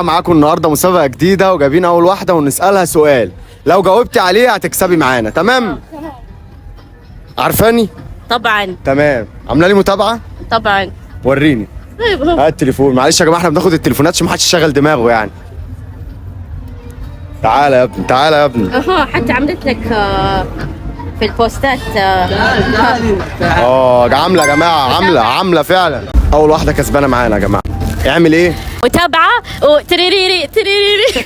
معاكم النهارده مسابقة جديدة وجايبين أول واحدة ونسألها سؤال، لو جاوبتي عليه هتكسبي معانا. تمام؟ عارفاني؟ طبعا تمام. عاملة لي متابعة؟ طبعا. وريني. طيب اهو. هات التليفون، معلش يا جماعة احنا بناخد التليفونات عشان محدش يشغل دماغه يعني. تعالى يا ابني، تعالى يا ابني. اهو حتى عملت لك في البوستات عاملة يا جماعة، عاملة فعلا. أول واحدة كسبانة معانا يا جماعة. اعمل ايه؟ متابعة وتريريري تريريري.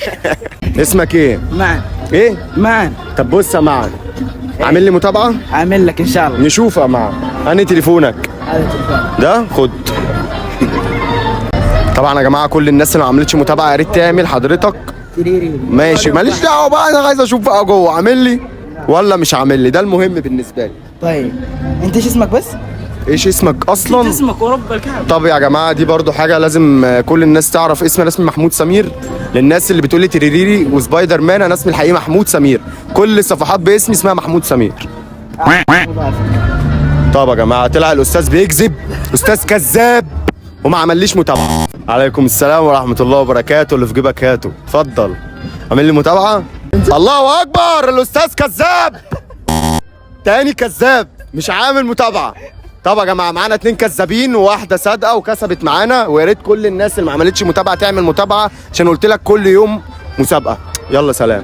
اسمك ايه؟ معا ايه؟ معا طب بص يا معن، عامل لي متابعة؟ عامل لك ان شاء الله. نشوف يا معن. أنهي تليفونك؟ هذا التليفون ده خد. طبعا يا جماعه كل الناس اللي ما عملتش متابعه يا ريت تعمل حضرتك. تريري. ماشي ماليش دعوه بقى، انا عايز اشوف بقى جوه عامل لي ولا مش عامل لي، ده المهم بالنسبه لي. طيب انت ايش اسمك بس؟ ايش اسمك اصلا؟ اسمك ورب الكعبة. طب يا جماعه دي برضو حاجه لازم كل الناس تعرف، اسمي رسمي محمود سمير. للناس اللي بتقول لي تريريري وسبايدر مان، انا اسمي الحقيقي محمود سمير، كل الصفحات باسمي اسمها محمود سمير. طب يا جماعه طلع الاستاذ بيكذب، استاذ كذاب وما عمليش متابعه. عليكم السلام ورحمه الله وبركاته، اللي في جيبك هاته. اتفضل عامل لي متابعه. الله اكبر، الاستاذ كذاب تاني، كذاب مش عامل متابعه. طب يا جماعه معانا 2 كذابين وواحده صادقه وكسبت معانا، ويا ريت كل الناس اللي ما عملتش متابعه تعمل متابعه عشان قلت لك كل يوم مسابقه. يلا سلام.